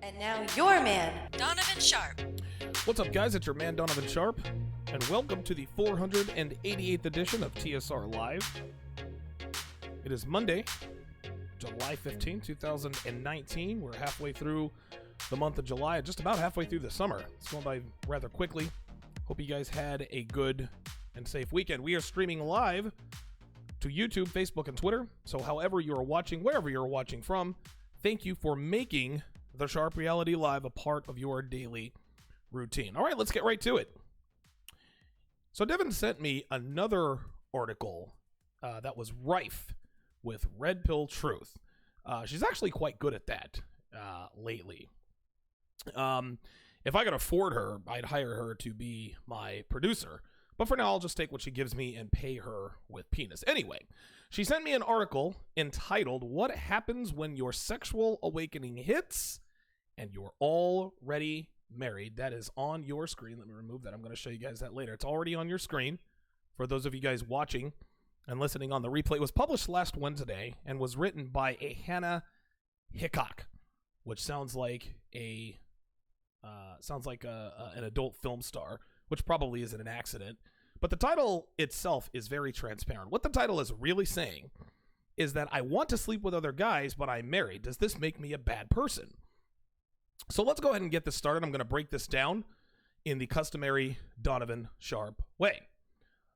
And now your man, Donovan Sharpe. What's up, guys? It's your man, Donovan Sharpe, and welcome to the 488th edition of TSR Live. It is Monday, July 15, 2019. We're halfway through the month of July, just about halfway through the summer. It's going by rather quickly. Hope you guys had a good and safe weekend. We are streaming live to YouTube, Facebook, and Twitter. So however you are watching, wherever you're watching from, thank you for making the Sharpe Reality Live a part of your daily routine. All right, let's get right to it. So Devin sent me another article that was rife with red pill truth. She's actually quite good at that lately. If I could afford her, I'd hire her to be my producer. But for now, I'll just take what she gives me and pay her with penis. Anyway, she sent me an article entitled, "What Happens When Your Sexual Awakening Hits and You're Already Married." That is on your screen. Let me remove that. I'm going to show you guys that later. It's already on your screen. For those of you guys watching and listening on the replay, it was published last Wednesday and was written by a Hannah Hickok, which sounds like an adult film star, which probably isn't an accident. But the title itself is very transparent. What the title is really saying is that I want to sleep with other guys, but I'm married. Does this make me a bad person? So let's go ahead and get this started. I'm going to break this down in the customary Donovan Sharpe way.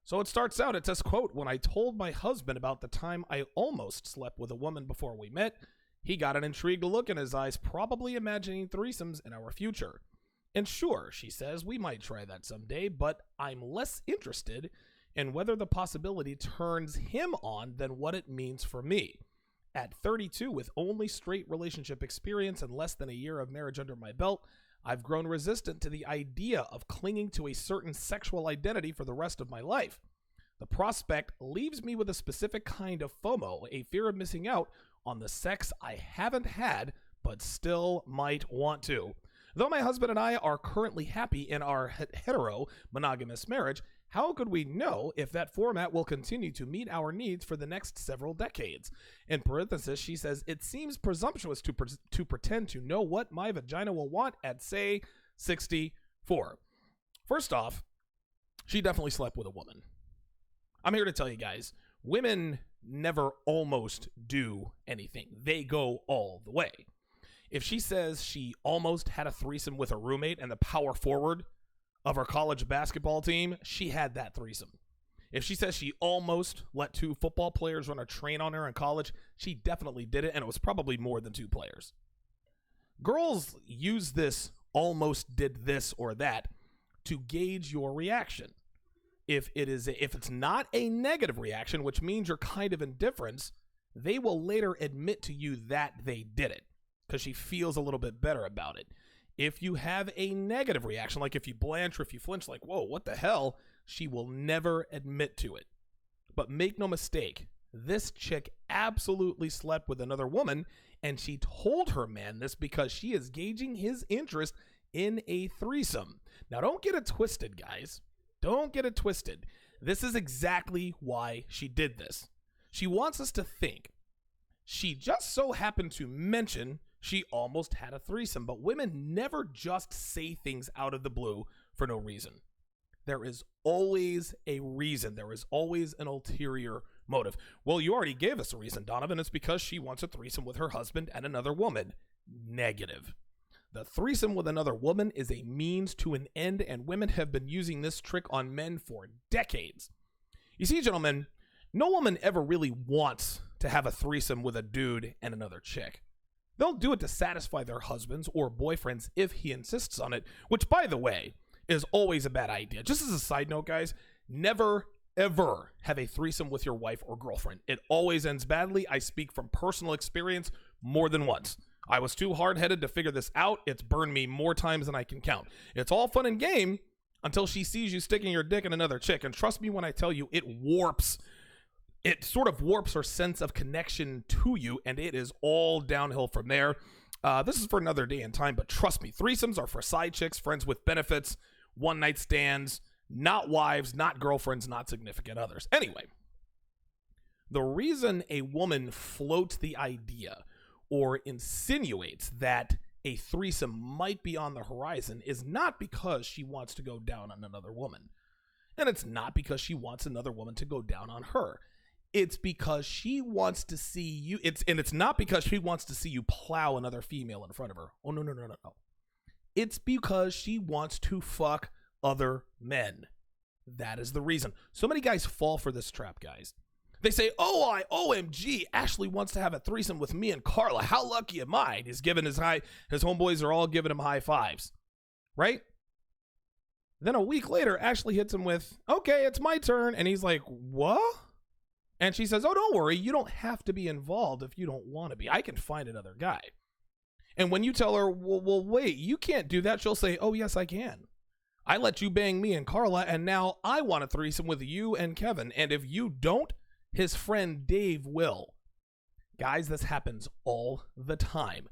So it starts out, it says, quote, "When I told my husband about the time I almost slept with a woman before we met, he got an intrigued look in his eyes, probably imagining threesomes in our future. And sure," she says, "we might try that someday, but I'm less interested in whether the possibility turns him on than what it means for me. At 32, with only straight relationship experience and less than a year of marriage under my belt, I've grown resistant to the idea of clinging to a certain sexual identity for the rest of my life. The prospect leaves me with a specific kind of FOMO, a fear of missing out on the sex I haven't had but still might want to. Though my husband and I are currently happy in our hetero-monogamous marriage, how could we know if that format will continue to meet our needs for the next several decades?" In parenthesis, she says, "It seems presumptuous to pretend to know what my vagina will want at, say, 64. First off, she definitely slept with a woman. I'm here to tell you guys, women never almost do anything. They go all the way. If she says she almost had a threesome with a roommate and the power forward of her college basketball team, she had that threesome. If she says she almost let two football players run a train on her in college, she definitely did it, and it was probably more than two players. Girls use this almost did this or that to gauge your reaction. If it's not a negative reaction, which means you're kind of indifferent, they will later admit to you that they did it, because she feels a little bit better about it. If you have a negative reaction, like if you blanch or if you flinch, like, whoa, what the hell, she will never admit to it. But make no mistake, this chick absolutely slept with another woman, and she told her man this because she is gauging his interest in a threesome. Now, don't get it twisted, guys. Don't get it twisted. This is exactly why she did this. She wants us to think she just so happened to mention she almost had a threesome, but women never just say things out of the blue for no reason. There is always a reason. There is always an ulterior motive. Well, you already gave us a reason, Donovan. It's because she wants a threesome with her husband and another woman. Negative. The threesome with another woman is a means to an end, and women have been using this trick on men for decades. You see, gentlemen, no woman ever really wants to have a threesome with a dude and another chick. They'll do it to satisfy their husbands or boyfriends if he insists on it, which, by the way, is always a bad idea. Just as a side note, guys, never, ever have a threesome with your wife or girlfriend. It always ends badly. I speak from personal experience more than once. I was too hard-headed to figure this out. It's burned me more times than I can count. It's all fun and game until she sees you sticking your dick in another chick. And trust me when I tell you, it sort of warps her sense of connection to you, and it is all downhill from there. This is for another day and time, but trust me, threesomes are for side chicks, friends with benefits, one-night stands, not wives, not girlfriends, not significant others. Anyway, the reason a woman floats the idea or insinuates that a threesome might be on the horizon is not because she wants to go down on another woman. And it's not because she wants another woman to go down on her. It's because she wants to see you. It's not because she wants to see you plow another female in front of her. Oh, no. It's because she wants to fuck other men. That is the reason. So many guys fall for this trap, guys. They say, OMG, Ashley wants to have a threesome with me and Carla. How lucky am I? He's giving his homeboys are all giving him high fives, right? Then a week later, Ashley hits him with, okay, it's my turn. And he's like, what? And she says, oh, don't worry. You don't have to be involved if you don't want to be. I can find another guy. And when you tell her, well, wait, you can't do that, she'll say, oh, yes, I can. I let you bang me and Carla, and now I want a threesome with you and Kevin. And if you don't, his friend Dave will. Guys, this happens all the time.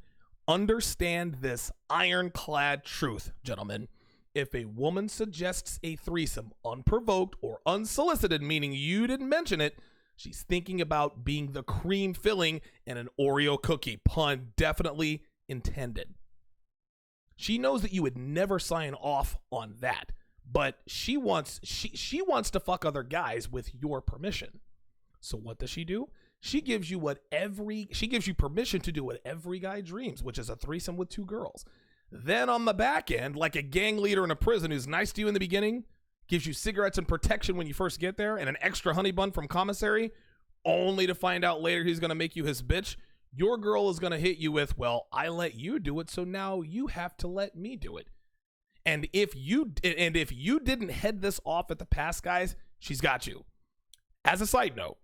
Understand this ironclad truth, gentlemen. If a woman suggests a threesome unprovoked or unsolicited, meaning you didn't mention it, she's thinking about being the cream filling in an Oreo cookie. Pun definitely intended. She knows that you would never sign off on that, but she wants to fuck other guys with your permission. So what does she do? She gives you permission to do what every guy dreams, which is a threesome with two girls. Then on the back end, like a gang leader in a prison who's nice to you in the beginning, gives you cigarettes and protection when you first get there, and an extra honey bun from commissary, only to find out later he's going to make you his bitch. Your girl is going to hit you with, well, I let you do it, so now you have to let me do it. And if you didn't head this off at the pass, guys, she's got you. As a side note,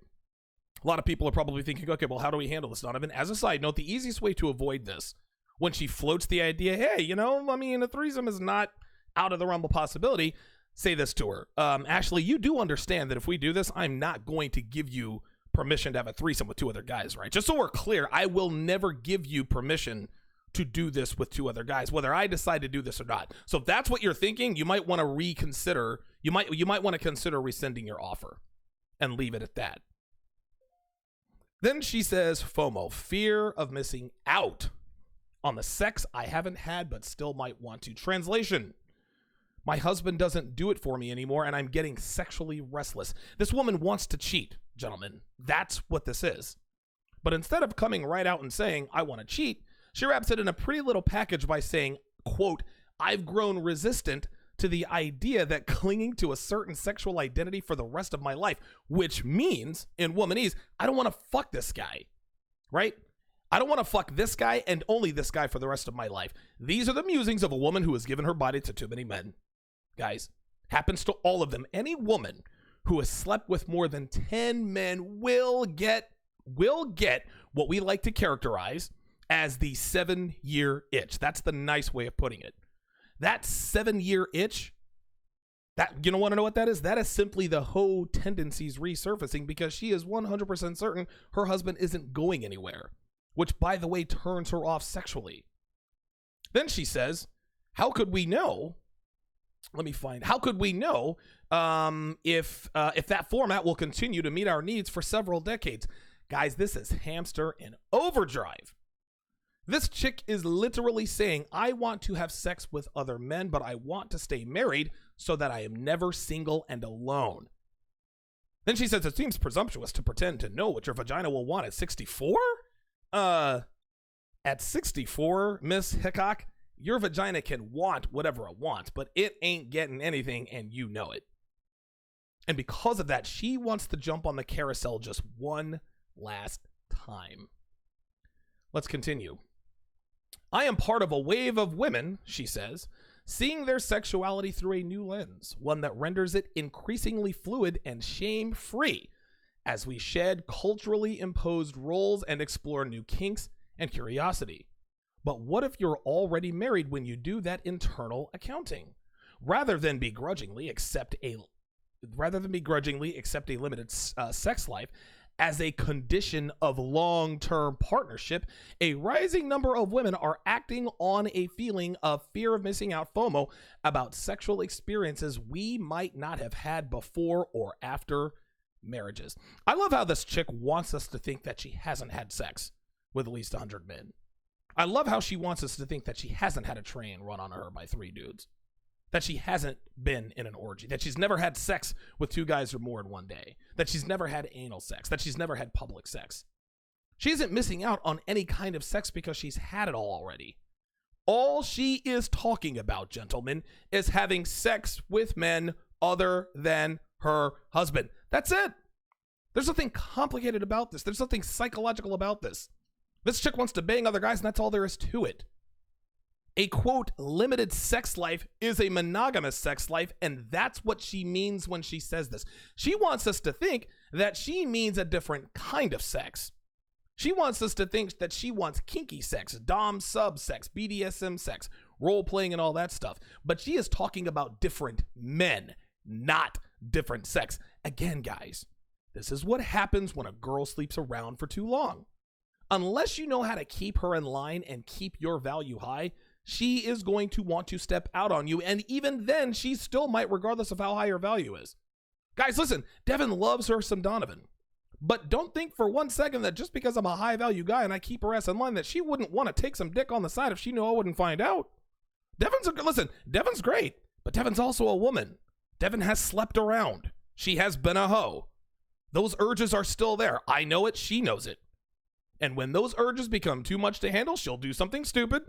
a lot of people are probably thinking, okay, well, how do we handle this, Donovan? As a side note, the easiest way to avoid this, when she floats the idea, hey, a threesome is not out of the realm of possibility, say this to her. Ashley, you do understand that if we do this, I'm not going to give you permission to have a threesome with two other guys, right? Just so we're clear, I will never give you permission to do this with two other guys, whether I decide to do this or not. So if that's what you're thinking, you might want to reconsider. You might want to consider rescinding your offer and leave it at that. Then she says, FOMO, fear of missing out on the sex I haven't had but still might want to. Translation: my husband doesn't do it for me anymore, and I'm getting sexually restless. This woman wants to cheat, gentlemen. That's what this is. But instead of coming right out and saying, I want to cheat, she wraps it in a pretty little package by saying, quote, I've grown resistant to the idea that clinging to a certain sexual identity for the rest of my life, which means, in womanese, I don't want to fuck this guy, right? I don't want to fuck this guy and only this guy for the rest of my life. These are the musings of a woman who has given her body to too many men. Guys, happens to all of them. Any woman who has slept with more than 10 men will get what we like to characterize as the 7-year itch. That's the nice way of putting it. That 7-year itch, that, you don't want to know what that is? That is simply the hoe tendencies resurfacing because she is 100% certain her husband isn't going anywhere, which, by the way, turns her off sexually. Then she says, how could we know? How could we know if that format will continue to meet our needs for several decades? Guys, this is hamster in overdrive. This chick is literally saying, I want to have sex with other men, but I want to stay married so that I am never single and alone. Then she says, it seems presumptuous to pretend to know what your vagina will want at 64? At 64, Miss Hickok, your vagina can want whatever it wants, but it ain't getting anything, and you know it. And because of that, she wants to jump on the carousel just one last time. Let's continue. I am part of a wave of women, she says, seeing their sexuality through a new lens, one that renders it increasingly fluid and shame-free as we shed culturally imposed roles and explore new kinks and curiosity. But what if you're already married when you do that internal accounting? Rather than begrudgingly accept a limited sex life as a condition of long-term partnership, a rising number of women are acting on a feeling of fear of missing out, FOMO, about sexual experiences we might not have had before or after marriages. I love how this chick wants us to think that she hasn't had sex with at least 100 men. I love how she wants us to think that she hasn't had a train run on her by 3 dudes, that she hasn't been in an orgy, that she's never had sex with 2 guys or more in one day, that she's never had anal sex, that she's never had public sex. She isn't missing out on any kind of sex because she's had it all already. All she is talking about, gentlemen, is having sex with men other than her husband. That's it. There's nothing complicated about this. There's nothing psychological about this. This chick wants to bang other guys, and that's all there is to it. A, quote, limited sex life is a monogamous sex life, and that's what she means when she says this. She wants us to think that she means a different kind of sex. She wants us to think that she wants kinky sex, dom sub sex, BDSM sex, role-playing and all that stuff. But she is talking about different men, not different sex. Again, guys, this is what happens when a girl sleeps around for too long. Unless you know how to keep her in line and keep your value high, she is going to want to step out on you. And even then, she still might, regardless of how high her value is. Guys, listen, Devin loves her some Donovan. But don't think for 1 second that just because I'm a high value guy and I keep her ass in line that she wouldn't want to take some dick on the side if she knew I wouldn't find out. Devin's great, but Devin's also a woman. Devin has slept around. She has been a hoe. Those urges are still there. I know it. She knows it. And when those urges become too much to handle, she'll do something stupid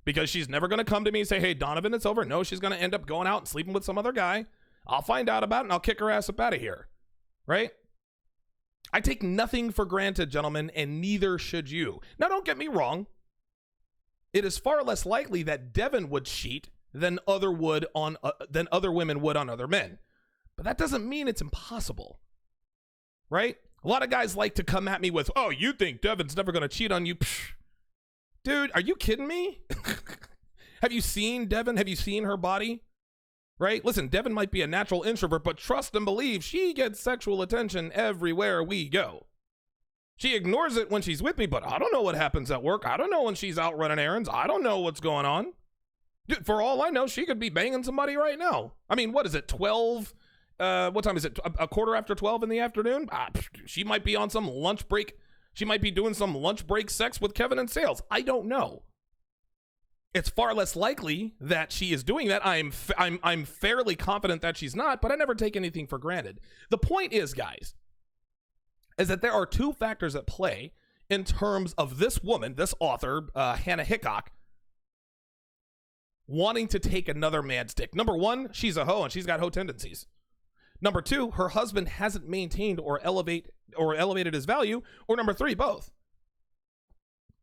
because she's never going to come to me and say, hey, Donovan, it's over. No, she's going to end up going out and sleeping with some other guy. I'll find out about it and I'll kick her ass up out of here. Right? I take nothing for granted, gentlemen, and neither should you. Now, don't get me wrong. It is far less likely that Devin would cheat than other women would on other men. But that doesn't mean it's impossible. Right? A lot of guys like to come at me with, oh, you think Devin's never going to cheat on you? Psh. Dude, are you kidding me? Have you seen Devin? Have you seen her body? Right? Listen, Devin might be a natural introvert, but trust and believe she gets sexual attention everywhere we go. She ignores it when she's with me, but I don't know what happens at work. I don't know when she's out running errands. I don't know what's going on. Dude, for all I know, she could be banging somebody right now. I mean, what is it, 12? What time is it? A quarter after 12 in the afternoon? She might be on some lunch break. She might be doing some lunch break sex with Kevin in sales. I don't know. It's far less likely that she is doing that. I'm fairly confident that she's not, but I never take anything for granted. The point is, guys, is that there are 2 factors at play in terms of this woman, this author, Hannah Hickok, wanting to take another man's dick. Number 1, she's a hoe and she's got hoe tendencies. Number 2, her husband hasn't maintained or elevated his value. Or number 3, both.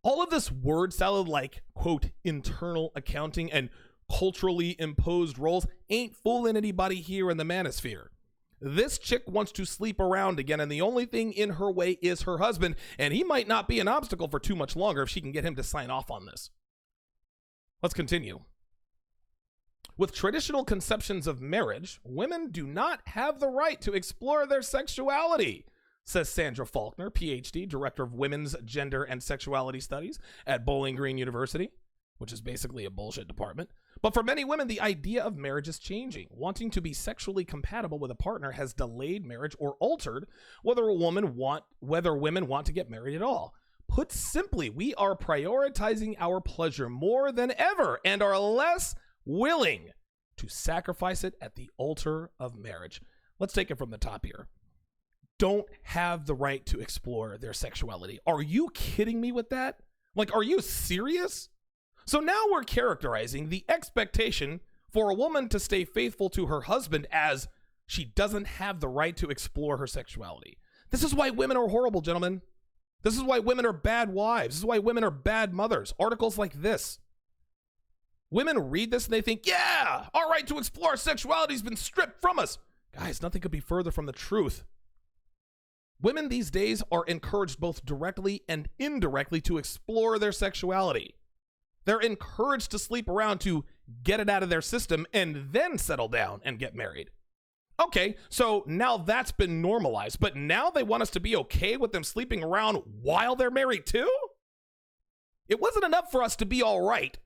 All of this word salad like, quote, internal accounting and culturally imposed roles ain't fooling anybody here in the manosphere. This chick wants to sleep around again, and the only thing in her way is her husband, and he might not be an obstacle for too much longer if she can get him to sign off on this. Let's continue. With traditional conceptions of marriage, women do not have the right to explore their sexuality, says Sandra Faulkner, PhD, Director of Women's Gender and Sexuality Studies at Bowling Green University, which is basically a bullshit department. But for many women, the idea of marriage is changing. Wanting to be sexually compatible with a partner has delayed marriage or altered whether women want to get married at all. Put simply, we are prioritizing our pleasure more than ever and are less willing to sacrifice it at the altar of marriage. Let's take it from the top here. Don't have the right to explore their sexuality. Are you kidding me with that? Like, are you serious? So now we're characterizing the expectation for a woman to stay faithful to her husband as she doesn't have the right to explore her sexuality. This is why women are horrible, gentlemen. This is why women are bad wives. This is why women are bad mothers. Articles like this. Women read this and they think, yeah, our right to explore our sexuality has been stripped from us. Guys, nothing could be further from the truth. Women these days are encouraged both directly and indirectly to explore their sexuality. They're encouraged to sleep around to get it out of their system and then settle down and get married. Okay, so now that's been normalized, but now they want us to be okay with them sleeping around while they're married too? It wasn't enough for us to be all right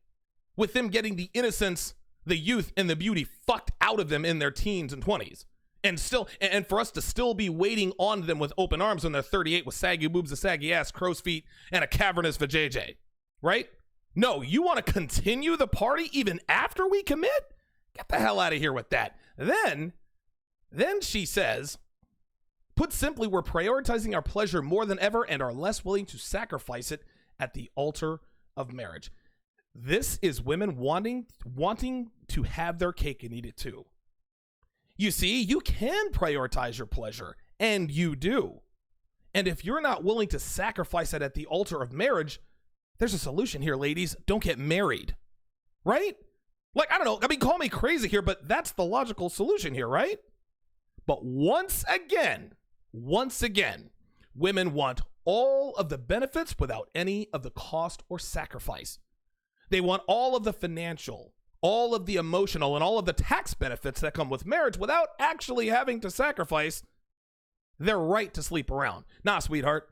with them getting the innocence, the youth, and the beauty fucked out of them in their teens and 20s. And for us to still be waiting on them with open arms when they're 38 with saggy boobs, a saggy ass, crow's feet, and a cavernous vajayjay, right? No, you want to continue the party even after we commit? Get the hell out of here with that. Then she says, put simply, we're prioritizing our pleasure more than ever and are less willing to sacrifice it at the altar of marriage. This is women wanting to have their cake and eat it too. You see, you can prioritize your pleasure, and you do. And if you're not willing to sacrifice it at the altar of marriage, there's a solution here, ladies. Don't get married, right? Like, I don't know. I mean, call me crazy here, but that's the logical solution here, right? But once again, women want all of the benefits without any of the cost or sacrifice. They want all of the financial, all of the emotional, and all of the tax benefits that come with marriage without actually having to sacrifice their right to sleep around. Nah, sweetheart,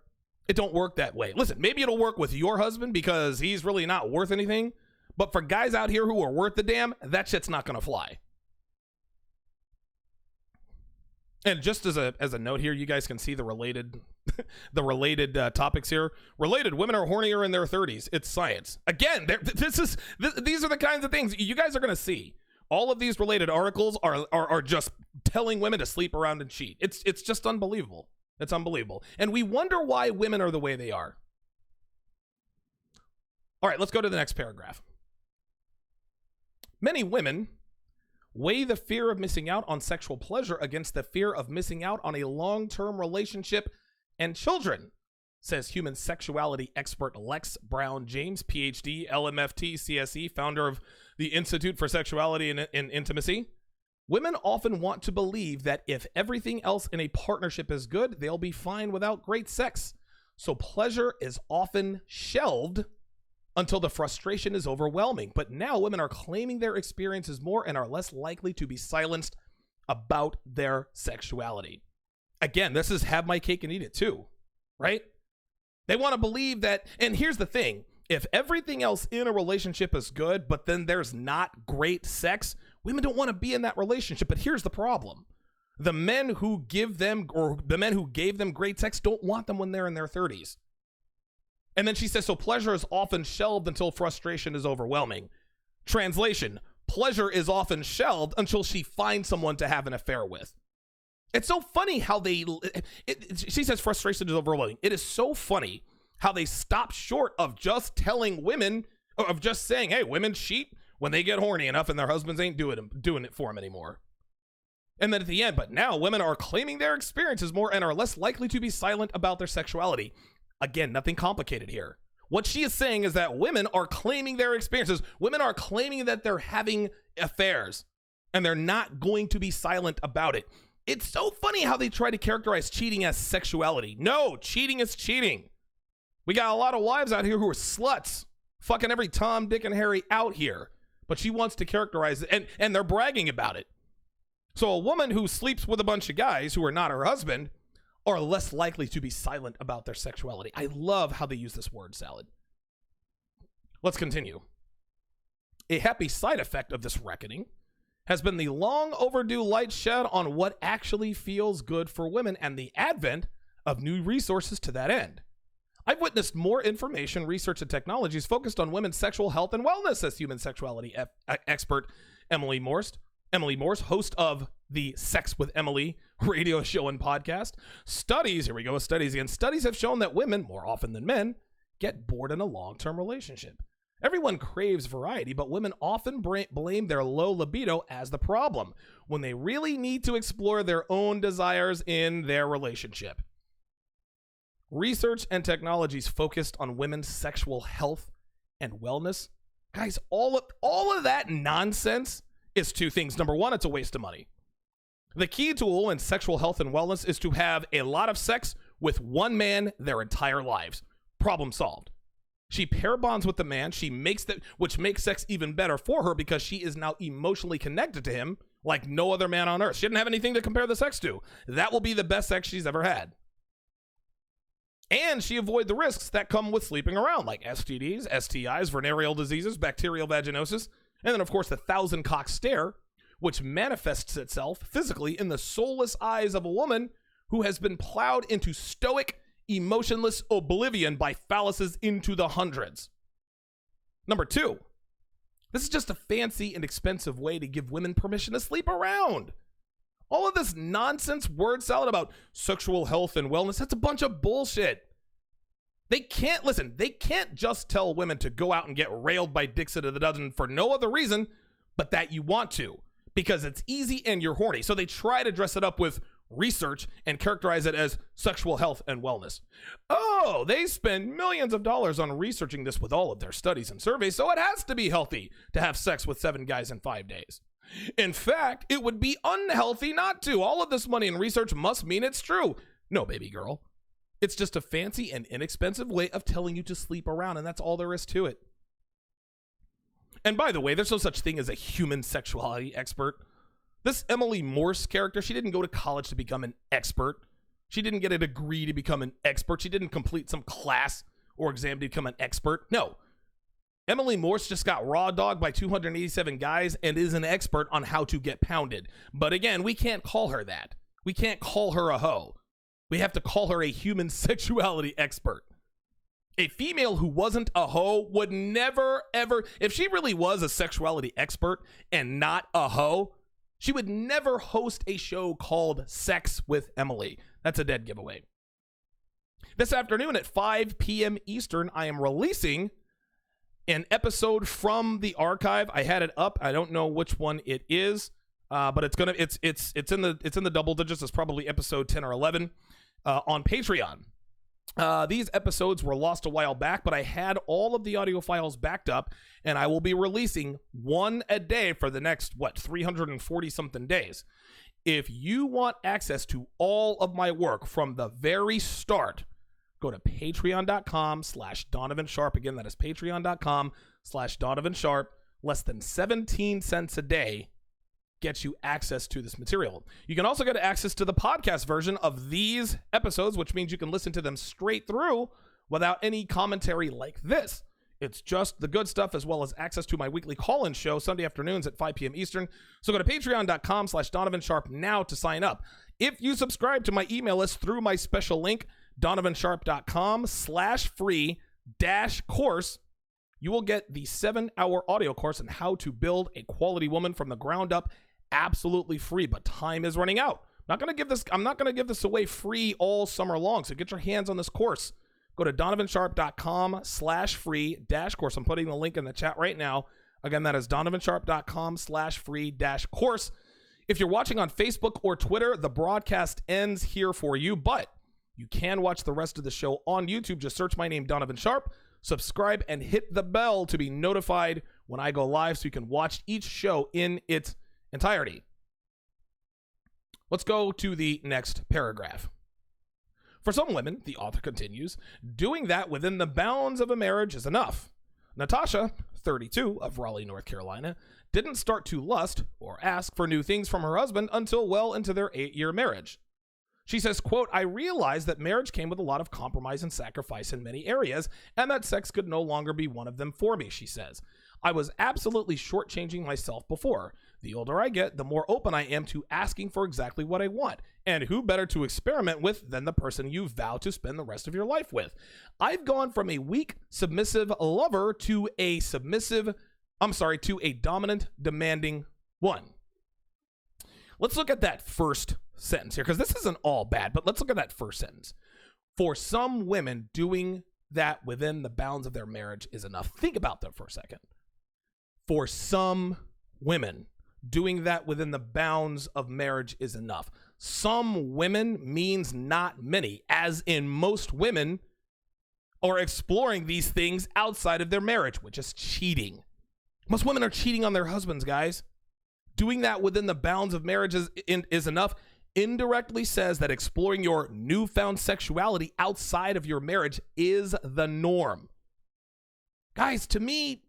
it don't work that way. Listen, maybe it'll work with your husband because he's really not worth anything. But for guys out here who are worth the damn, that shit's not going to fly. And just as a note here, you guys can see the related topics here. Related, women are hornier in their 30s. It's science. Again, these are the kinds of things you guys are going to see. All of these related articles are just telling women to sleep around and cheat. It's just unbelievable. It's unbelievable. And we wonder why women are the way they are. All right, let's go to the next paragraph. Many women weigh the fear of missing out on sexual pleasure against the fear of missing out on a long-term relationship and children, says human sexuality expert Lex Brown James, PhD, LMFT, CSE, founder of the Institute for Sexuality and Intimacy. Women often want to believe that if everything else in a partnership is good, they'll be fine without great sex. So pleasure is often shelved until the frustration is overwhelming. But now women are claiming their experiences more and are less likely to be silenced about their sexuality. Again, this is have my cake and eat it too, right? They want to believe that, and here's the thing, if everything else in a relationship is good, but then there's not great sex, women don't want to be in that relationship. But here's the problem. The men who gave them great sex don't want them when they're in their 30s. And then she says, so pleasure is often shelved until frustration is overwhelming. Translation, pleasure is often shelved until she finds someone to have an affair with. It's so funny how she says frustration is overwhelming. It is so funny how they stop short of just telling women, of just saying, hey, women cheat when they get horny enough and their husbands ain't doing it for them anymore. And then at the end, but now women are claiming their experiences more and are less likely to be silent about their sexuality. Again, nothing complicated here. What she is saying is that women are claiming their experiences. Women are claiming that they're having affairs and they're not going to be silent about it. It's so funny how they try to characterize cheating as sexuality. No, cheating is cheating. We got a lot of wives out here who are sluts, fucking every Tom, Dick, and Harry out here. But she wants to characterize it, and they're bragging about it. So a woman who sleeps with a bunch of guys who are not her husband are less likely to be silent about their sexuality. I love how they use this word salad. Let's continue. A happy side effect of this reckoning has been the long overdue light shed on what actually feels good for women and the advent of new resources to that end. I've witnessed more information, research, and technologies focused on women's sexual health and wellness, says human sexuality expert Emily Morse, host of the Sex with Emily radio show and podcast. Studies have shown that women, more often than men, get bored in a long-term relationship. Everyone craves variety, but women often blame their low libido as the problem when they really need to explore their own desires in their relationship. Research and technologies focused on women's sexual health and wellness. Guys, all of that nonsense is two things. Number one, it's a waste of money. The key tool in sexual health and wellness is to have a lot of sex with one man their entire lives. Problem solved. She pair bonds with the man, which makes sex even better for her because she is now emotionally connected to him like no other man on earth. She didn't have anything to compare the sex to. That will be the best sex she's ever had. And she avoids the risks that come with sleeping around, like STDs, STIs, venereal diseases, bacterial vaginosis, and then, of course, the 1,000-cock stare, which manifests itself physically in the soulless eyes of a woman who has been plowed into stoic, emotionless oblivion by phalluses into the hundreds. Number 2, this is just a fancy and expensive way to give women permission to sleep around. All of this nonsense word salad about sexual health and wellness, that's a bunch of bullshit. They can't just tell women to go out and get railed by dicks at a dozen for no other reason but that you want to, because it's easy and you're horny. So they try to dress it up with research and characterize it as sexual health and wellness. Oh, they spend millions of dollars on researching this with all of their studies and surveys, so it has to be healthy to have sex with 7 guys in 5 days. In fact, it would be unhealthy not to. All of this money and research must mean it's true. No, baby girl. It's just a fancy and inexpensive way of telling you to sleep around, and that's all there is to it. And by the way, there's no such thing as a human sexuality expert. This Emily Morse character, she didn't go to college to become an expert. She didn't get a degree to become an expert. She didn't complete some class or exam to become an expert. No. Emily Morse just got raw dogged by 287 guys and is an expert on how to get pounded. But again, we can't call her that. We can't call her a hoe. We have to call her a human sexuality expert. A female who wasn't a hoe would never, ever, if she really was a sexuality expert and not a hoe, she would never host a show called Sex with Emily. That's a dead giveaway. This afternoon at 5 p.m. Eastern, I am releasing an episode from the archive. I had it up. I don't know which one it is, but it's in the double digits. It's probably episode 10 or 11 on Patreon. These episodes were lost a while back, but I had all of the audio files backed up, and I will be releasing one a day for the next, 340 something days. If you want access to all of my work from the very start, go to patreon.com/Donovan Sharpe. Again, that is patreon.com/Donovan Sharpe. Less than 17 cents a day gets you access to this material. You can also get access to the podcast version of these episodes, which means you can listen to them straight through without any commentary like this. It's just the good stuff, as well as access to my weekly call-in show Sunday afternoons at 5 p.m. Eastern. So go to patreon.com/Donovan Sharpe now to sign up. If you subscribe to my email list through my special link, donovansharpe.com/free-course, you will get the 7-hour audio course on how to build a quality woman from the ground up, absolutely free. But time is running out. I'm not going to give this away free all summer long. So get your hands on this course. Go to donovansharpe.com/free-course. I'm putting the link in the chat right now. Again, that is donovansharpe.com/free-course. If you're watching on Facebook or Twitter, the broadcast ends here for you, but you can watch the rest of the show on YouTube. Just search my name, Donovan Sharpe, subscribe, and hit the bell to be notified when I go live so you can watch each show in its entirety. Let's go to the next paragraph. For some women, the author continues, doing that within the bounds of a marriage is enough. Natasha, 32, of Raleigh, North Carolina, didn't start to lust or ask for new things from her husband until well into their 8-year marriage. She says, quote, I realized that marriage came with a lot of compromise and sacrifice in many areas, and that sex could no longer be one of them for me, she says. I was absolutely shortchanging myself before. The older I get, the more open I am to asking for exactly what I want. And who better to experiment with than the person you vow to spend the rest of your life with? I've gone from a weak, submissive lover to a dominant, demanding one. Let's look at that first sentence here, because this isn't all bad, but let's look at that first sentence. For some women, doing that within the bounds of their marriage is enough. Think about that for a second. For some women, doing that within the bounds of marriage is enough. Some women means not many, as in most women are exploring these things outside of their marriage, which is cheating. Most women are cheating on their husbands, guys. Doing that within the bounds of marriage is enough. Indirectly says that exploring your newfound sexuality outside of your marriage is the norm. Guys, to me,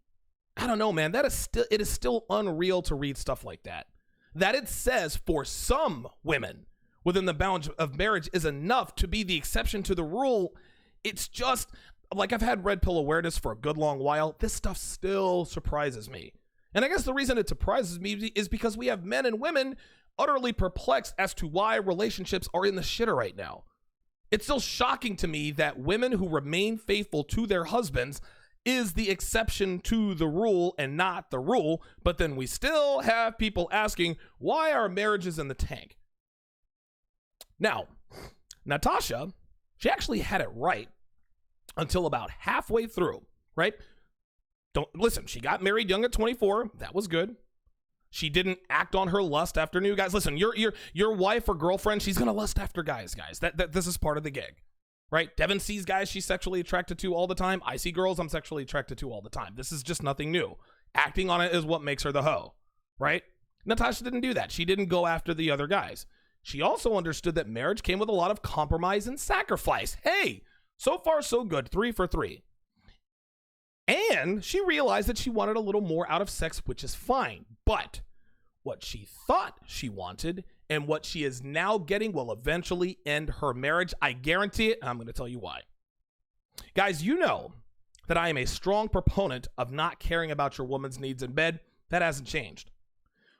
I don't know, man. It is still unreal to read stuff like that. That it says for some women within the bounds of marriage is enough to be the exception to the rule. It's just like, I've had red pill awareness for a good long while. This stuff still surprises me. And I guess the reason it surprises me is because we have men and women utterly perplexed as to why relationships are in the shitter right now. It's still shocking to me that women who remain faithful to their husbands is the exception to the rule and not the rule, but then we still have people asking why our marriage is in the tank. Now, Natasha, she actually had it right until about halfway through, right? Don't listen, she got married young at 24. That was good. She didn't act on her lust after new guys. Listen, your wife or girlfriend, she's going to lust after guys. This is part of the gig, right? Devin sees guys she's sexually attracted to all the time. I see girls I'm sexually attracted to all the time. This is just nothing new. Acting on it is what makes her the hoe, right? Natasha didn't do that. She didn't go after the other guys. She also understood that marriage came with a lot of compromise and sacrifice. Hey, so far so good, 3 for 3. And she realized that she wanted a little more out of sex, which is fine. But what she thought she wanted and what she is now getting will eventually end her marriage. I guarantee it, and I'm going to tell you why. Guys, you know that I am a strong proponent of not caring about your woman's needs in bed. That hasn't changed.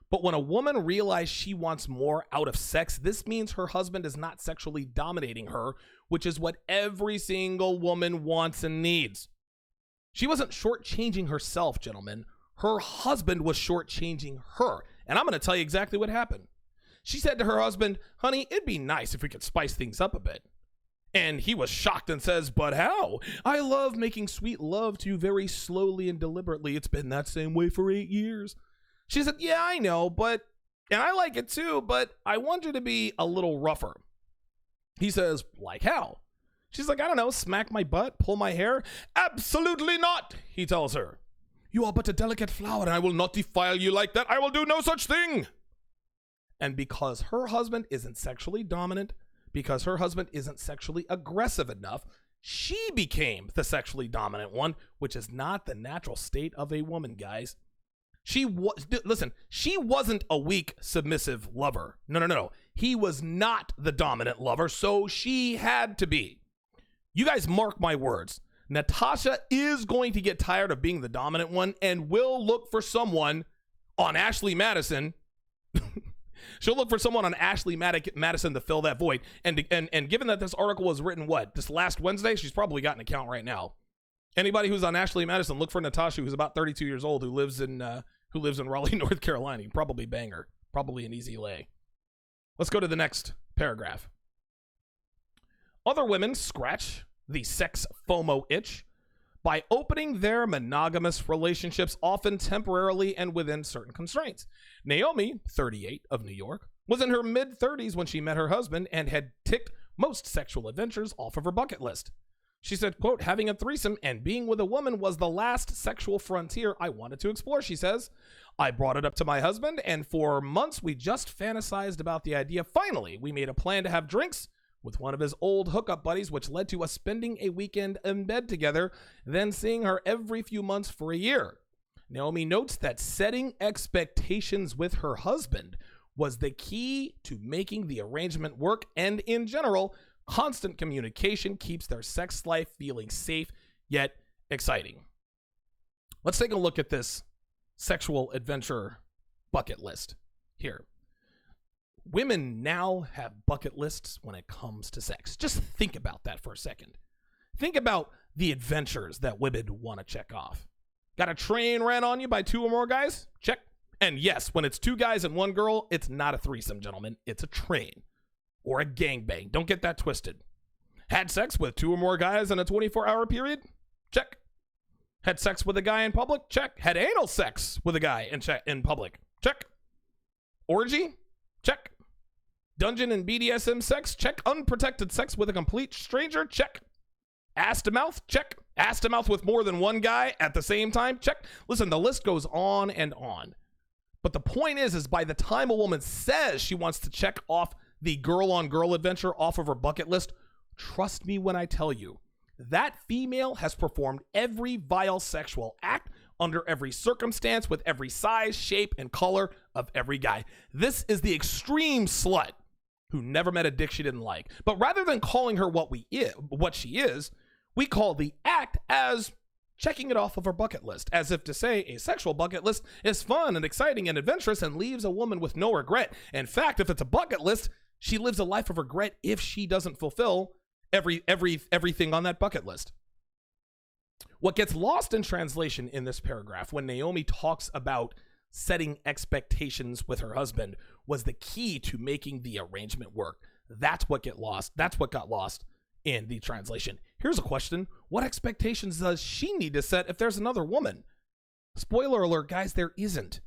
But when a woman realizes she wants more out of sex, this means her husband is not sexually dominating her, which is what every single woman wants and needs. She wasn't shortchanging herself, gentlemen. Her husband was shortchanging her. And I'm going to tell you exactly what happened. She said to her husband, honey, it'd be nice if we could spice things up a bit. And he was shocked and says, but how? I love making sweet love to you very slowly and deliberately. It's been that same way for 8 years. She said, yeah, I know, and I like it too, but I want you to be a little rougher. He says, like how? She's like, I don't know, smack my butt, pull my hair? Absolutely not, he tells her. You are but a delicate flower, and I will not defile you like that. I will do no such thing. And because her husband isn't sexually dominant, because her husband isn't sexually aggressive enough, she became the sexually dominant one, which is not the natural state of a woman, guys. She wasn't a weak, submissive lover. No. He was not the dominant lover, so she had to be. You guys mark my words. Natasha is going to get tired of being the dominant one and will look for someone on Ashley Madison. She'll look for someone on Ashley Madison to fill that void. And given that this article was written, this last Wednesday, she's probably got an account right now. Anybody who's on Ashley Madison, look for Natasha, who's about 32 years old, who lives in Raleigh, North Carolina. You can probably bang her. Probably an easy lay. Let's go to the next paragraph. Other women scratch the sex FOMO itch by opening their monogamous relationships, often temporarily and within certain constraints. Naomi, 38, of New York, was in her mid-30s when she met her husband and had ticked most sexual adventures off of her bucket list. She said, quote, having a threesome and being with a woman was the last sexual frontier I wanted to explore, she says. I brought it up to my husband, and for months we just fantasized about the idea. Finally, we made a plan to have drinks with one of his old hookup buddies, which led to us spending a weekend in bed together, then seeing her every few months for a year. Naomi notes that setting expectations with her husband was the key to making the arrangement work, and in general, constant communication keeps their sex life feeling safe yet exciting. Let's take a look at this sexual adventure bucket list here. Women now have bucket lists when it comes to sex. Just think about that for a second. Think about the adventures that women want to check off. Got a train ran on you by 2 or more guys? Check. And yes, when it's 2 guys and 1 girl, it's not a threesome, gentlemen. It's a train. Or a gangbang. Don't get that twisted. Had sex with 2 or more guys in a 24-hour period? Check. Had sex with a guy in public? Check. Had anal sex with a guy in public? Check. Orgy? Check. Dungeon and BDSM sex? Check. Unprotected sex with a complete stranger? Check. Ass to mouth? Check. Ass to mouth with more than 1 guy at the same time? Check. Listen, the list goes on and on. But the point is by the time a woman says she wants to check off the girl-on-girl adventure off of her bucket list, trust me when I tell you, that female has performed every vile sexual act under every circumstance with every size, shape, and color of every guy. This is the extreme slut who never met a dick she didn't like. But rather than calling her what she is, we call the act as checking it off of her bucket list, as if to say a sexual bucket list is fun and exciting and adventurous and leaves a woman with no regret. In fact, if it's a bucket list, she lives a life of regret if she doesn't fulfill everything on that bucket list. What gets lost in translation in this paragraph when Naomi talks about setting expectations with her husband was the key to making the arrangement work. That's what got lost in the translation. Here's a question. What expectations does she need to set if there's another woman? Spoiler alert, guys, there isn't.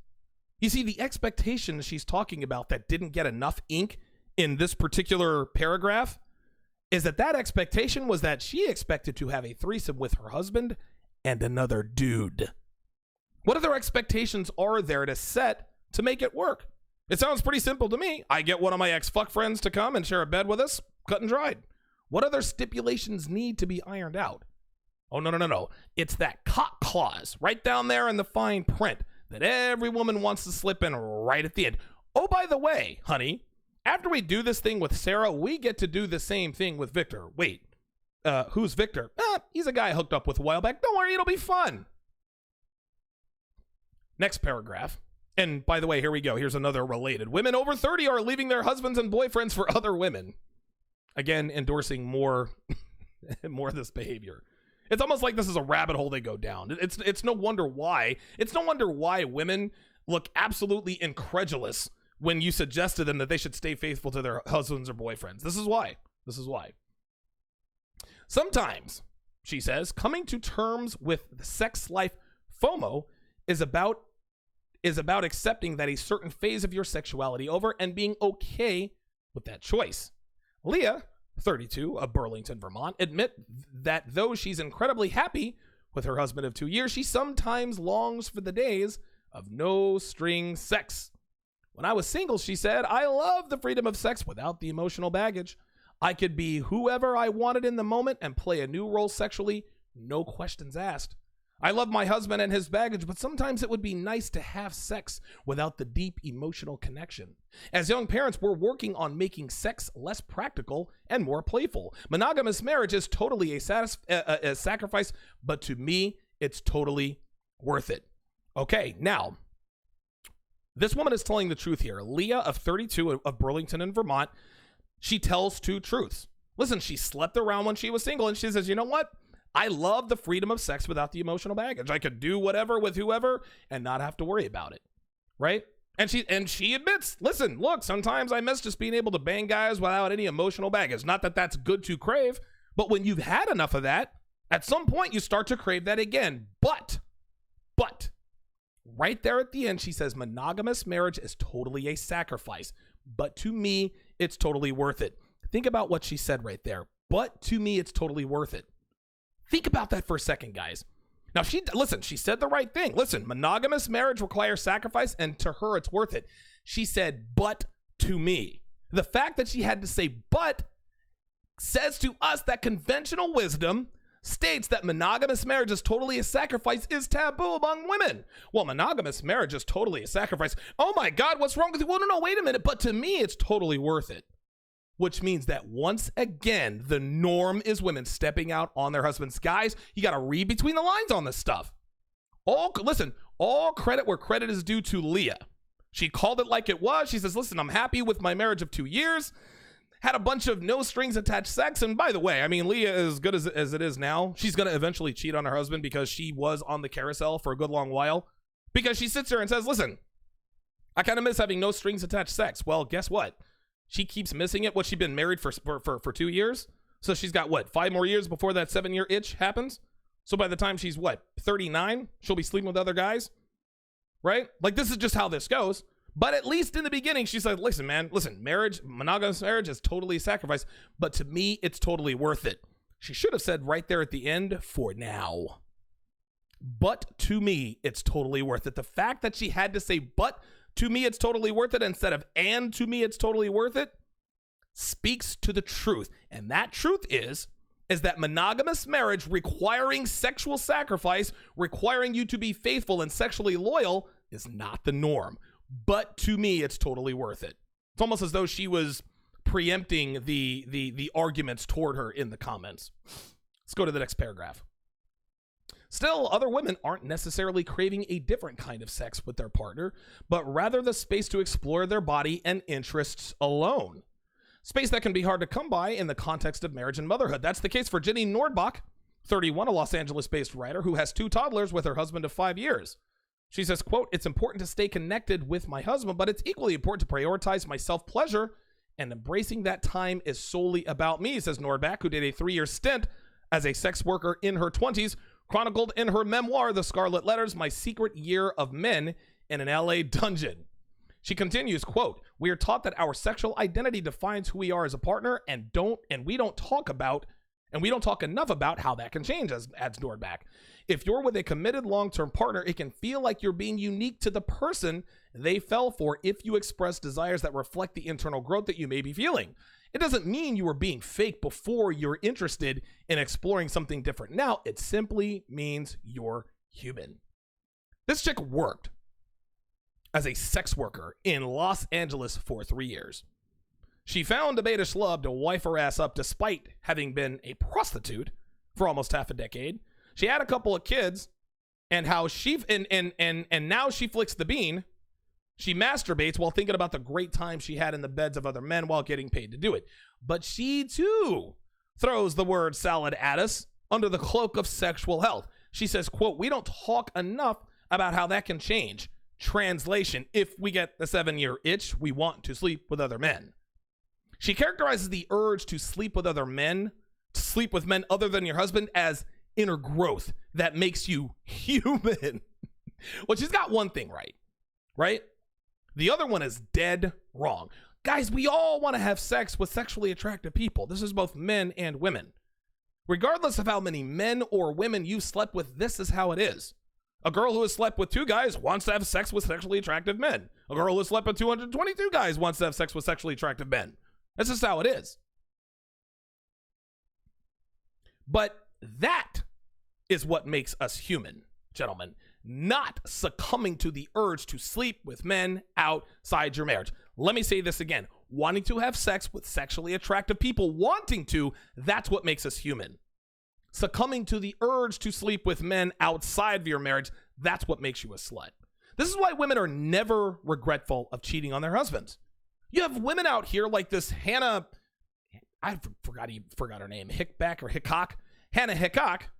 You see, the expectations she's talking about that didn't get enough ink in this particular paragraph is that expectation was that she expected to have a threesome with her husband and another dude. What other expectations are there to set to make it work? It sounds pretty simple to me. I get one of my ex-fuck friends to come and share a bed with us, cut and dried. What other stipulations need to be ironed out? Oh, no. It's that cock clause right down there in the fine print that every woman wants to slip in right at the end. Oh, by the way, honey, after we do this thing with Sarah, we get to do the same thing with Victor. Wait, who's Victor? He's a guy I hooked up with a while back. Don't worry, it'll be fun. Next paragraph. And by the way, here we go. Here's another related. Women over 30 are leaving their husbands and boyfriends for other women. Again, endorsing more of this behavior. It's almost like this is a rabbit hole they go down. It's no wonder why. It's no wonder why women look absolutely incredulous when you suggest to them that they should stay faithful to their husbands or boyfriends. This is why. Sometimes, she says, coming to terms with the sex life FOMO is about accepting that a certain phase of your sexuality over and being okay with that choice. Leah, 32, of Burlington, Vermont, admit that though she's incredibly happy with her husband of 2 years, she sometimes longs for the days of no-string sex. When I was single, she said, I love the freedom of sex without the emotional baggage. I could be whoever I wanted in the moment and play a new role sexually, no questions asked. I love my husband and his baggage, but sometimes it would be nice to have sex without the deep emotional connection. As young parents, we're working on making sex less practical and more playful. Monogamous marriage is totally a sacrifice, but to me, it's totally worth it. Okay, now, this woman is telling the truth here. Leah, of 32, of Burlington in Vermont, she tells two truths. Listen, she slept around when she was single, and she says, you know what? I love the freedom of sex without the emotional baggage. I could do whatever with whoever and not have to worry about it, right? And she admits, listen, look, sometimes I miss just being able to bang guys without any emotional baggage. Not that that's good to crave, but when you've had enough of that, at some point you start to crave that again. But, right there at the end, she says, monogamous marriage is totally a sacrifice, but to me, it's totally worth it. Think about what she said right there. But to me, it's totally worth it. Think about that for a second, guys. Now, she said the right thing. Listen, monogamous marriage requires sacrifice, and to her, it's worth it. She said, but to me. The fact that she had to say but says to us that conventional wisdom states that monogamous marriage is totally a sacrifice is taboo among women. Well, monogamous marriage is totally a sacrifice. Oh my God, what's wrong with you? Well, no, wait a minute. But to me, it's totally worth it. Which means that once again, the norm is women stepping out on their husbands. Guys, you got to read between the lines on this stuff. All credit where credit is due to Leah. She called it like it was. She says, listen, I'm happy with my marriage of 2 years. Had a bunch of no strings attached sex. And by the way, I mean, Leah, as good as it is now, she's going to eventually cheat on her husband because she was on the carousel for a good long while. Because she sits there and says, listen, I kind of miss having no strings attached sex. Well, guess what? She keeps missing it. She's been married for 2 years. So she's got 5 more years before that 7-year itch happens. So by the time she's 39, she'll be sleeping with other guys, right? Like, this is just how this goes. But at least in the beginning, she said, listen, marriage, monogamous marriage is totally a sacrifice, but to me, it's totally worth it. She should have said right there at the end, for now. But to me, it's totally worth it. The fact that she had to say, but to me, it's totally worth it, instead of and to me, it's totally worth it, speaks to the truth. And that truth is that monogamous marriage requiring sexual sacrifice, requiring you to be faithful and sexually loyal, is not the norm. But to me, it's totally worth it. It's almost as though she was preempting the arguments toward her in the comments. Let's go to the next paragraph. Still, other women aren't necessarily craving a different kind of sex with their partner, but rather the space to explore their body and interests alone. Space that can be hard to come by in the context of marriage and motherhood. That's the case for Jenny Nordbach, 31, a Los Angeles-based writer who has 2 toddlers with her husband of 5 years. She says, quote, "It's important to stay connected with my husband, but it's equally important to prioritize my self-pleasure, and embracing that time is solely about me," says Nordbak, who did a 3-year stint as a sex worker in her 20s, chronicled in her memoir, The Scarlet Letters, My Secret Year of Men in an LA Dungeon. She continues, quote, "We are taught that our sexual identity defines who we are as a partner, and we don't talk enough about how that can change," as adds Nordbak. "If you're with a committed long-term partner, it can feel like you're being unique to the person they fell for if you express desires that reflect the internal growth that you may be feeling. It doesn't mean you are being fake before you're interested in exploring something different now. It simply means you're human." This chick worked as a sex worker in Los Angeles for 3 years. She found a beta schlub to wife her ass up despite having been a prostitute for almost half a decade. She had a couple of kids, and how she and now she flicks the bean. She masturbates while thinking about the great time she had in the beds of other men while getting paid to do it. But she too throws the word salad at us under the cloak of sexual health. She says, quote, "We don't talk enough about how that can change." Translation, if we get the 7-year itch, we want to sleep with other men. She characterizes the urge to sleep with other men, to sleep with men other than your husband, as inner growth that makes you human. Well, she's got one thing right? The other one is dead wrong. Guys, we all want to have sex with sexually attractive people. This is both men and women. Regardless of how many men or women you've slept with, this is how it is. A girl who has slept with 2 guys wants to have sex with sexually attractive men. A girl who has slept with 222 guys wants to have sex with sexually attractive men. That's just how it is. But that is what makes us human, gentlemen. Not succumbing to the urge to sleep with men outside your marriage. Let me say this again. Wanting to have sex with sexually attractive people, that's what makes us human. Succumbing to the urge to sleep with men outside of your marriage, that's what makes you a slut. This is why women are never regretful of cheating on their husbands. You have women out here like this Hannah, I forgot her name, Hannah Hickok,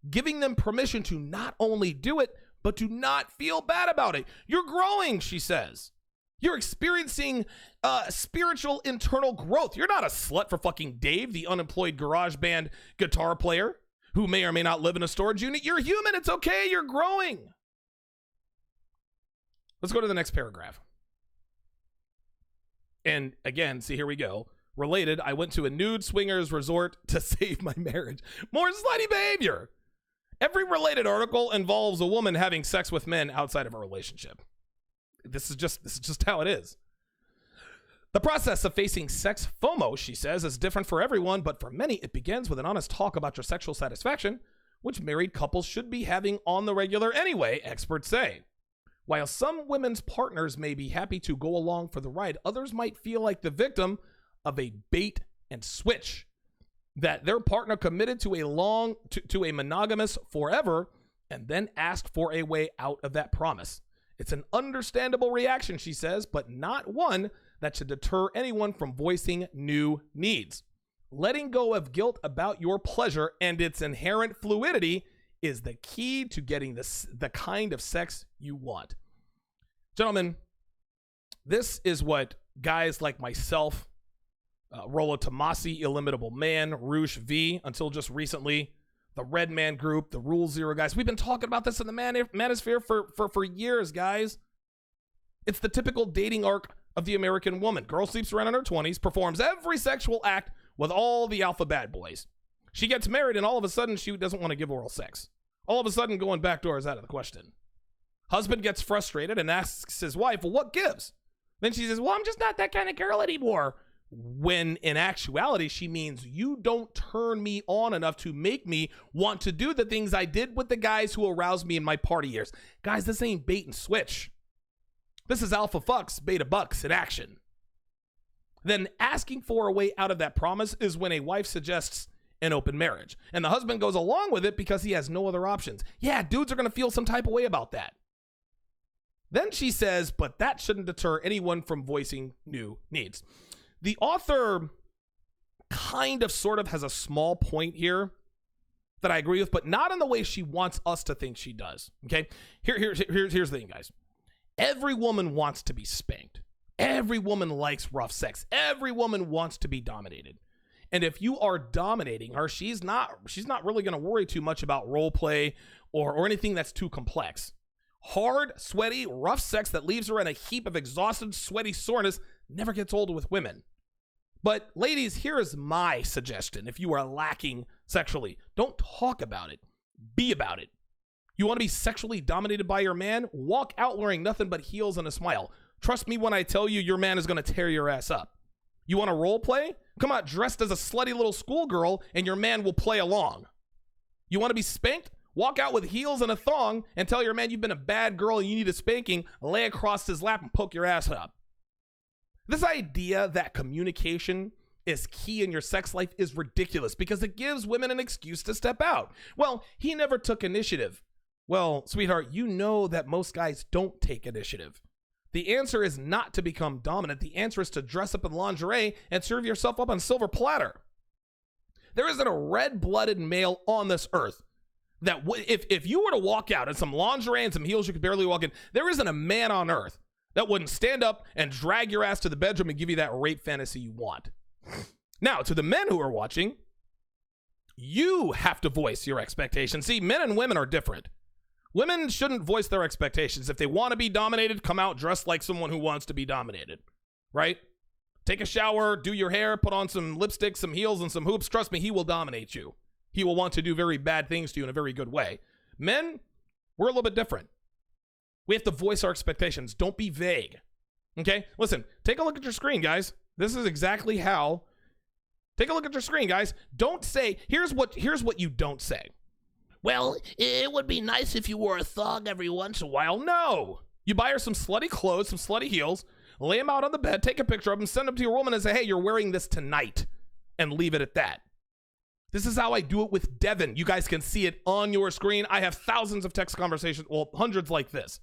giving them permission to not only do it, but to not feel bad about it. You're growing, she says. You're experiencing spiritual internal growth. You're not a slut for fucking Dave, the unemployed garage band guitar player who may or may not live in a storage unit. You're human. It's okay. You're growing. Let's go to the next paragraph. And again, see, here we go. Related, I went to a nude swingers resort to save my marriage. More slutty behavior. Every related article involves a woman having sex with men outside of a relationship. This is just how it is. The process of facing sex FOMO, she says, is different for everyone, but for many, it begins with an honest talk about your sexual satisfaction, which married couples should be having on the regular anyway, experts say. While some women's partners may be happy to go along for the ride, others might feel like the victim of a bait and switch, that their partner committed to a monogamous forever and then asked for a way out of that promise. It's an understandable reaction, she says, but not one that should deter anyone from voicing new needs. Letting go of guilt about your pleasure and its inherent fluidity is the key to getting the kind of sex you want. Gentlemen, this is what guys like myself, Rollo Tomasi, Illimitable Man, Roosh V, until just recently, the Red Man Group, the Rule Zero guys. We've been talking about this in the manosphere for years, guys. It's the typical dating arc of the American woman. Girl sleeps around in her 20s, performs every sexual act with all the alpha bad boys. She gets married, and all of a sudden, she doesn't want to give oral sex. All of a sudden, going backdoor is out of the question. Husband gets frustrated and asks his wife, well, what gives? Then she says, well, I'm just not that kind of girl anymore. When in actuality, she means you don't turn me on enough to make me want to do the things I did with the guys who aroused me in my party years. Guys, this ain't bait and switch. This is alpha fucks, beta bucks in action. Then asking for a way out of that promise is when a wife suggests an open marriage. And the husband goes along with it because he has no other options. Yeah, dudes are going to feel some type of way about that. Then she says, but that shouldn't deter anyone from voicing new needs. The author kind of sort of has a small point here, that I agree with, but not in the way she wants us to think she does. Okay? Here's the thing, guys. Every woman wants to be spanked. Every woman likes rough sex. Every woman wants to be dominated. And if you are dominating her, she's not really going to worry too much about role play or anything that's too complex. Hard, sweaty, rough sex that leaves her in a heap of exhausted, sweaty soreness never gets old with women. But ladies, here is my suggestion. If you are lacking sexually, don't talk about it. Be about it. You want to be sexually dominated by your man? Walk out wearing nothing but heels and a smile. Trust me when I tell you your man is going to tear your ass up. You want to role play? Come out dressed as a slutty little schoolgirl and your man will play along. You want to be spanked? Walk out with heels and a thong and tell your man you've been a bad girl and you need a spanking, lay across his lap and poke your ass up. This idea that communication is key in your sex life is ridiculous because it gives women an excuse to step out. Well, he never took initiative. Well, sweetheart, you know that most guys don't take initiative. The answer is not to become dominant. The answer is to dress up in lingerie and serve yourself up on silver platter. There isn't a red-blooded male on this earth that if you were to walk out in some lingerie and some heels you could barely walk in, there isn't a man on earth that wouldn't stand up and drag your ass to the bedroom and give you that rape fantasy you want. Now, to the men who are watching, you have to voice your expectations. See, men and women are different. Women shouldn't voice their expectations. If they want to be dominated, come out dressed like someone who wants to be dominated, right? Take a shower, do your hair, put on some lipstick, some heels, and some hoops. Trust me, he will dominate you. He will want to do very bad things to you in a very good way. Men, we're a little bit different. We have to voice our expectations. Don't be vague. Okay? Listen, take a look at your screen, guys. This is exactly how. Take a look at your screen, guys. Don't say, here's what you don't say. Well, it would be nice if you wore a thong every once in a while. No. You buy her some slutty clothes, some slutty heels, lay them out on the bed, take a picture of them, send them to your woman and say, hey, you're wearing this tonight, and leave it at that. This is how I do it with Devin. You guys can see it on your screen. I have thousands of text conversations, well, hundreds like this.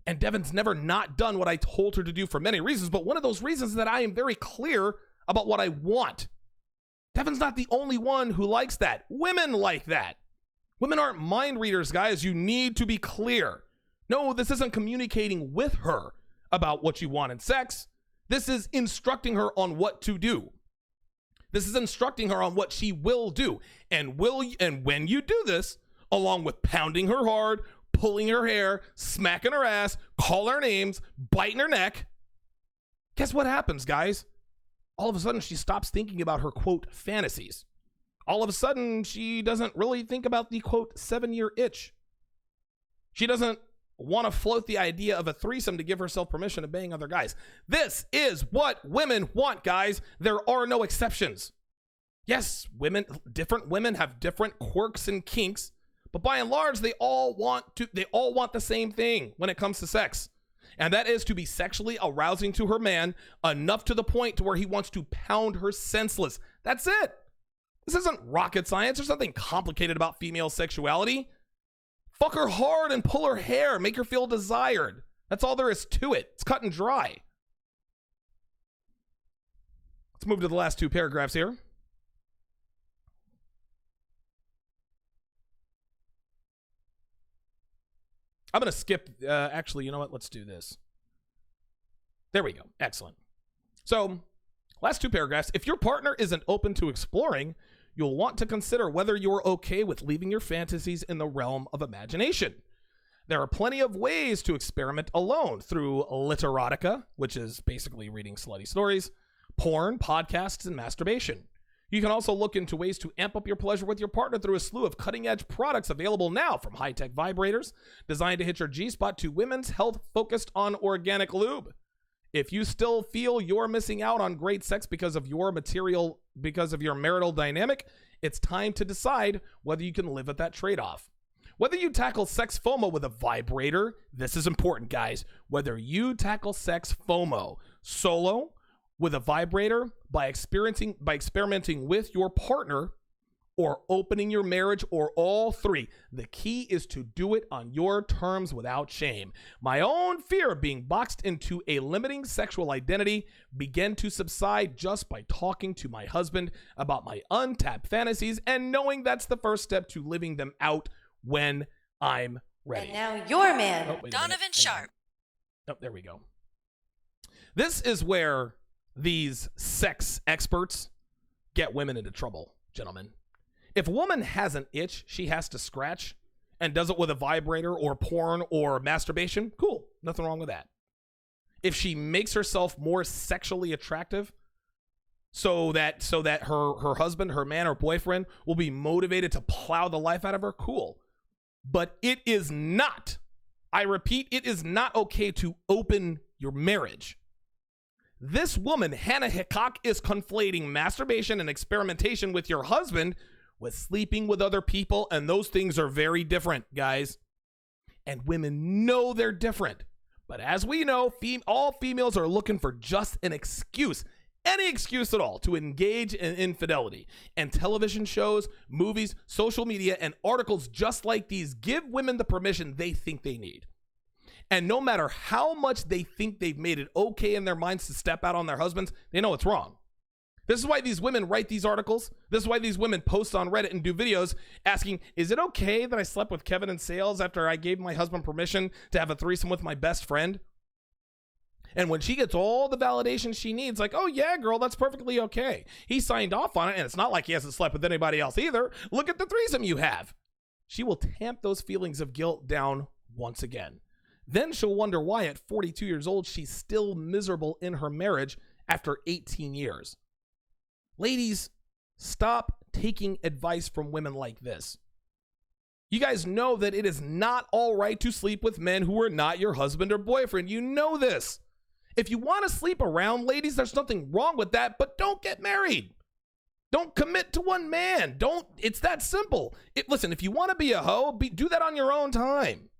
And Devin's never not done what I told her to do for many reasons, but one of those reasons is that I am very clear about what I want. Devin's not the only one who likes that. Women like that. Women aren't mind readers, guys. You need to be clear. No, this isn't communicating with her about what you want in sex. This is instructing her on what to do. This is instructing her on what she will do. And when you do this, along with pounding her hard, pulling her hair, smacking her ass, call her names, biting her neck, guess what happens, guys? All of a sudden, she stops thinking about her, quote, fantasies. All of a sudden, she doesn't really think about the, quote, 7-year itch. She doesn't want to float the idea of a threesome to give herself permission to bang other guys. This is what women want, guys. There are no exceptions. Yes, different women have different quirks and kinks, but by and large, they all want the same thing when it comes to sex. And that is to be sexually arousing to her man enough to the point to where he wants to pound her senseless. That's it. This isn't rocket science. There's nothing complicated about female sexuality. Fuck her hard and pull her hair. Make her feel desired. That's all there is to it. It's cut and dry. Let's move to the last two paragraphs here. I'm going to skip. Actually, you know what? Let's do this. There we go. Excellent. So, last two paragraphs. If your partner isn't open to exploring, you'll want to consider whether you're okay with leaving your fantasies in the realm of imagination. There are plenty of ways to experiment alone through literotica, which is basically reading slutty stories, porn, podcasts, and masturbation. You can also look into ways to amp up your pleasure with your partner through a slew of cutting-edge products available now, from high-tech vibrators designed to hit your G-spot to women's health focused on organic lube. If you still feel you're missing out on great sex because of your marital dynamic, it's time to decide whether you can live with that trade-off. Whether you tackle sex FOMO with a vibrator, this is important, guys. Whether you tackle sex FOMO solo, with a vibrator, by experimenting with your partner, or opening your marriage, or all three. The key is to do it on your terms without shame. My own fear of being boxed into a limiting sexual identity began to subside just by talking to my husband about my untapped fantasies and knowing that's the first step to living them out when I'm ready. And now your man, Donovan Sharpe. Oh, there we go. This is where these sex experts get women into trouble, gentlemen. If a woman has an itch she has to scratch and does it with a vibrator or porn or masturbation, cool. Nothing wrong with that. If she makes herself more sexually attractive so that her husband, her man or boyfriend will be motivated to plow the life out of her, cool. But it is not, I repeat, it is not okay to open your marriage. This woman, Hannah Hickok, is conflating masturbation and experimentation with your husband with sleeping with other people, and those things are very different, guys. And women know they're different. But as we know, all females are looking for just an excuse, any excuse at all, to engage in infidelity. And television shows, movies, social media, and articles just like these give women the permission they think they need. And no matter how much they think they've made it okay in their minds to step out on their husbands, they know it's wrong. This is why these women write these articles. This is why these women post on Reddit and do videos asking, is it okay that I slept with Kevin in sales after I gave my husband permission to have a threesome with my best friend? And when she gets all the validation she needs, like, oh yeah, girl, that's perfectly okay. He signed off on it, and it's not like he hasn't slept with anybody else either. Look at the threesome you have. She will tamp those feelings of guilt down once again. Then she'll wonder why at 42 years old, she's still miserable in her marriage after 18 years. Ladies, stop taking advice from women like this. You guys know that it is not all right to sleep with men who are not your husband or boyfriend. You know this. If you want to sleep around, ladies, there's nothing wrong with that, but don't get married. Don't commit to one man. It's that simple. Listen, if you want to be a hoe, do that on your own time.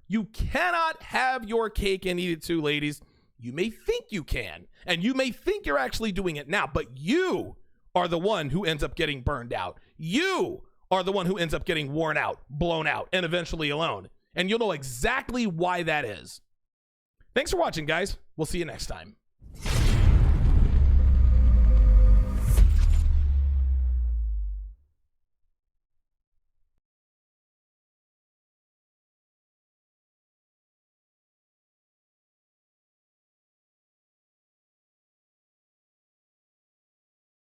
You cannot have your cake and eat it too, ladies. You may think you can, and you may think you're actually doing it now, but you are the one who ends up getting burned out. You are the one who ends up getting worn out, blown out, and eventually alone. And you'll know exactly why that is. Thanks for watching, guys. We'll see you next time.